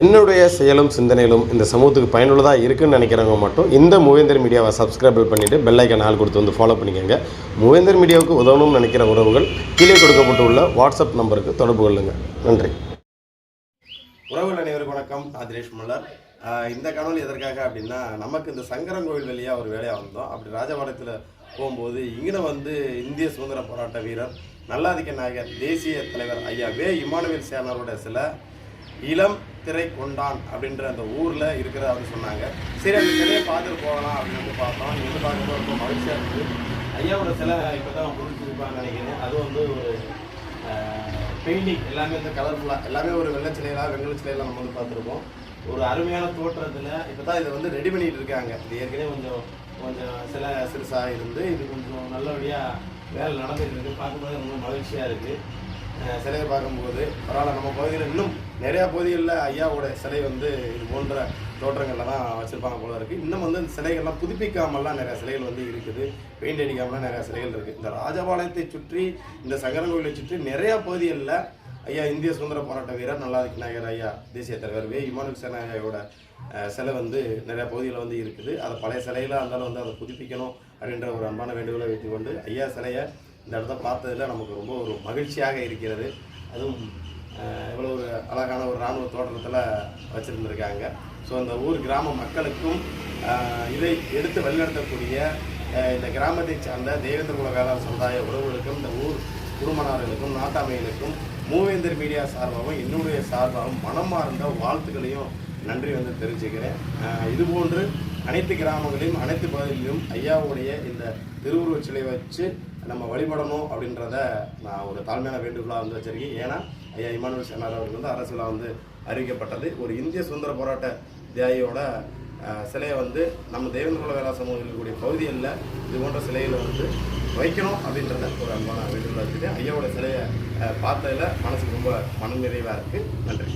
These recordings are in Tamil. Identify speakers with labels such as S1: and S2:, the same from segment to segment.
S1: என்னுடைய செயலும் சிந்தனையிலும் இந்த சமூகத்துக்கு பயனுள்ளதாக இருக்குன்னு நினைக்கிறவங்க மட்டும் இந்த மூவேந்தர் மீடியாவை சப்ஸ்கிரைப் பண்ணிவிட்டு பெல் ஐக்கான் ஆல் கொடுத்து வந்து ஃபாலோ பண்ணிக்கோங்க. மூவேந்தர் மீடியாவுக்கு உதவணும்னு நினைக்கிற உறவுகள் கீழே கொடுக்கப்பட்டுள்ள வாட்ஸ்அப் நம்பருக்கு தொடர்பு கொள்ளுங்கள். நன்றி. உறவுகள் அனைவருக்கும் வணக்கம். நான் தினேஷ் மல்லர். இந்த காணொலி எதற்காக அப்படின்னா, நமக்கு இந்த சங்கரங்கோவில் வழியாக ஒரு வேலையாக வந்தோம். அப்படி ராஜபாளையத்தில் போகும்போது இங்கே இந்திய சுதந்திர போராட்ட வீரர் நல்லாதிக்க நாயகர் தேசிய தலைவர் ஐயா வே இமானுவேல் சேனரோட சில இளம் திரை கொண்டான் அப்படின்ற அந்த ஊரில் இருக்கிறத அப்படின்னு சொன்னாங்க. சரி, அந்த சிலையை பார்த்துட்டு போகலாம் அப்படின்னு பார்த்தோம். இங்கே பார்க்கும்போது ரொம்ப மகிழ்ச்சியாக இருக்குது. ஐயாவோட சிலை இப்போ தான் பிடிச்சிருப்பான்னு நினைக்கிறேன். அது ஒரு பெயிண்டிங் எல்லாமே கலர்ஃபுல்லாக எல்லாமே ஒரு வெள்ளை சிலையெல்லாம் வெங்கல சிலையெல்லாம் நம்ம பார்த்துருப்போம். ஒரு அருமையான தோற்றத்தில் இப்போ தான் இதை ரெடி பண்ணிகிட்டு இருக்காங்க. இது ஏற்கனவே கொஞ்சம் சில சிறுசாக இருந்து இது கொஞ்சம் நல்லபடியாக வேலை நடந்துகிட்டு இருக்குது. பார்க்கும்போது ரொம்ப மகிழ்ச்சியாக இருக்குது. சிலையை பார்க்கும்போது பரவாயில்ல. நம்ம பகுதியில் இன்னும் நிறையா பகுதிகளில் ஐயாவோட சிலை இது போன்ற தோற்றங்களில் தான் வச்சுருப்பாங்க போல இருக்குது. இன்னும் இந்த சிலைகள்லாம் புதுப்பிக்காமல்லாம் நிறையா சிலைகள் இருக்குது. பெயிண்ட் அடிக்காமலாம் நிறையா சிலைகள் இருக்குது. இந்த ராஜபாளையத்தை சுற்றி இந்த சங்கரங்கோவிலை சுற்றி நிறையா பகுதிகளில் ஐயா இந்திய சுதந்திர போராட்ட வீரர் நல்லாதிக்க நாயகர் ஐயா தேசிய தலைவர் வே இமானுவேல் சேனரோட சிலை நிறையா பகுதியில் இருக்குது. அதை பழைய சிலையில் இருந்தாலும் அதை புதுப்பிக்கணும் அப்படின்ற ஒரு அன்பான வேண்டுகோளை வைத்துக்கொண்டு ஐயா சிலையை இந்த இடத்த பார்த்ததில் நமக்கு ரொம்ப ஒரு மகிழ்ச்சியாக இருக்கிறது. அதுவும் இவ்வளோ ஒரு அழகான ஒரு இராணுவ தோற்றத்தில் வச்சுருந்துருக்காங்க. ஸோ அந்த ஊர் கிராம மக்களுக்கும் இதை எடுத்து வழிநடத்தக்கூடிய இந்த கிராமத்தை சார்ந்த தேவேந்திரகுல வேளாண் சமுதாய உறவுகளுக்கும் இந்த ஊர் குடும்பனார்களுக்கும் நாட்டாமைகளுக்கும் மூவேந்தர் மீடியா சார்பாகவும் என்னுடைய சார்பாகவும் மனமார்ந்த வாழ்த்துக்களையும் நன்றி தெரிவிச்சுக்கிறேன். இதுபோன்று அனைத்து கிராமங்களிலும் அனைத்து பகுதிகளிலும் ஐயாவுடைய இந்த திருவுருவச் சிலை வச்சு நம்ம வழிபடணும் அப்படின்றத நான் ஒரு தாழ்மையான வேண்டுகோளாக வச்சிருக்கேன். ஏன்னா ஐயா இமானுவேல் சேனர் அவர்கள் அரசில் அறிவிக்கப்பட்டது. ஒரு இந்திய சுதந்திர போராட்ட தியாகியோட சிலையை நம்ம தேவேந்திரகுல வேளாண் சமூகம் இருக்கக்கூடிய பகுதிகளில் இது போன்ற சிலைகளை வைக்கணும் அப்படின்றத ஒரு அன்பான வேண்டுகோளாக இருக்குது. ஐயாவோட சிலையை பார்த்ததில் மனசுக்கு ரொம்ப மன நிறைவாக இருக்குது. நன்றி.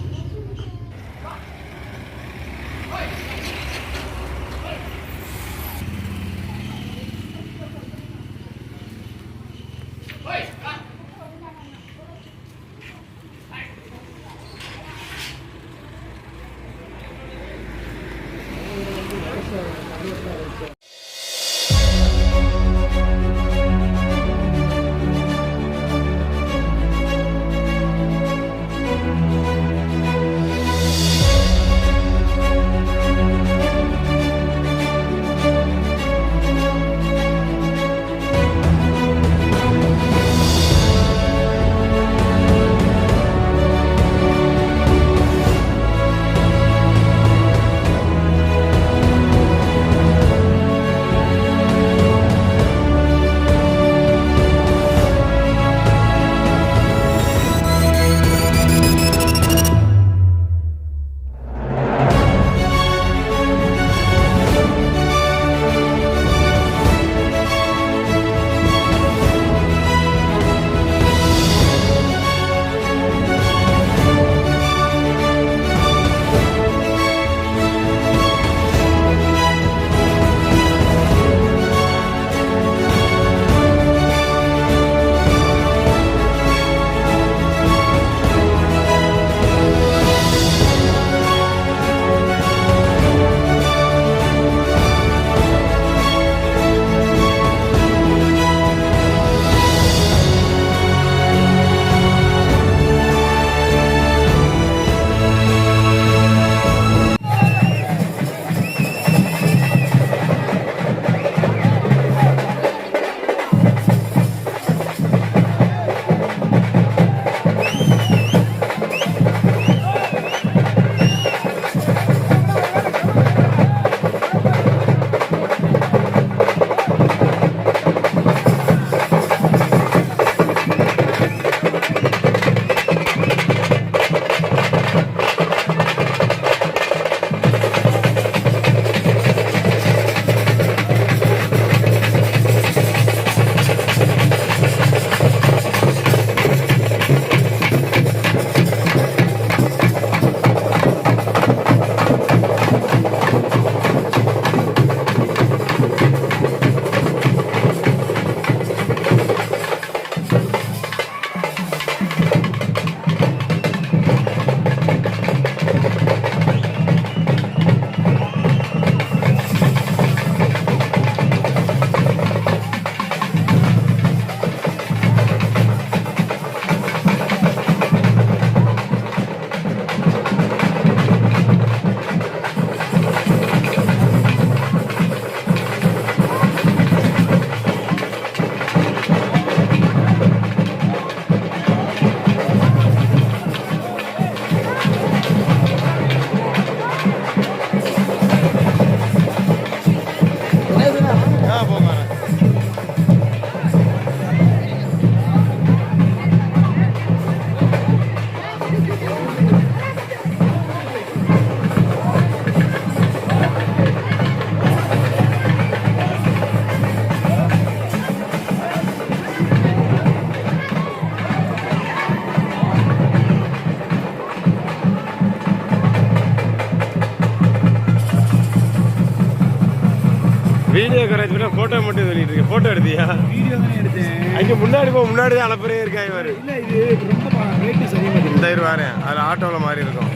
S1: அதுல போட்டோ மட்டும் சொல்லிட்டு இருக்கேன். போட்டோ எடுத்தியா?
S2: வீடியோ தான் எடுத்தேன்.
S1: அங்கே முன்னாடி முன்னாடி தான் அளப்பறே இருக்கா இவர்.
S2: இல்லை இது ரொம்ப ரேட்டு சரியாக இருக்குது.
S1: இந்த இரு வரேன், அதில் ஆட்டோவில் மாதிரி இருக்கும்.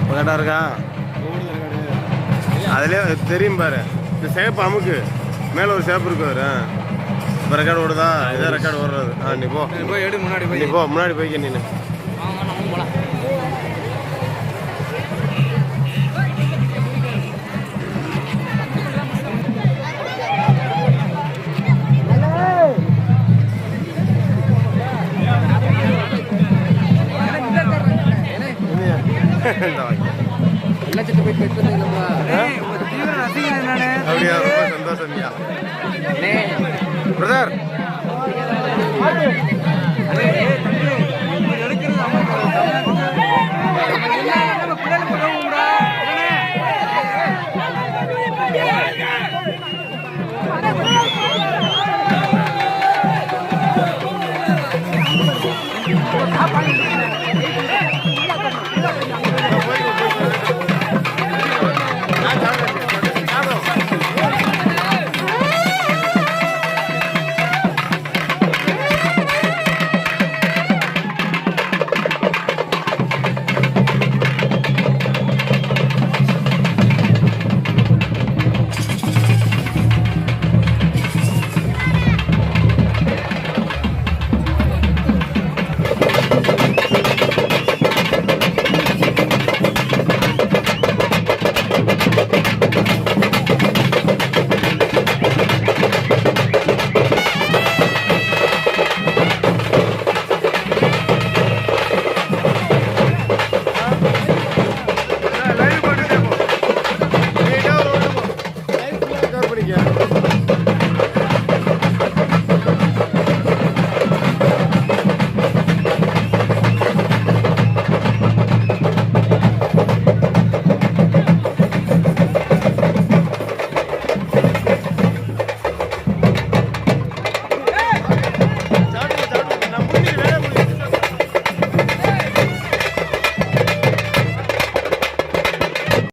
S1: கரெக்டாக இருக்கா? அதுலேயே தெரியும் பாரு. இந்த சேப்பு அமுக்கு மேலே ஒரு சேப்பு இருக்கு அவரு. இப்போ ரெக்கார்டு ஓடுதா? இதான் ரெக்கார்டு ஓடுறது. நீ போ,
S2: போய் எடு, முன்னாடி
S1: நீ போ, முன்னாடி போய்க்க நீ. அப்படியா? ரொம்ப சந்தோஷம் பிரதர்.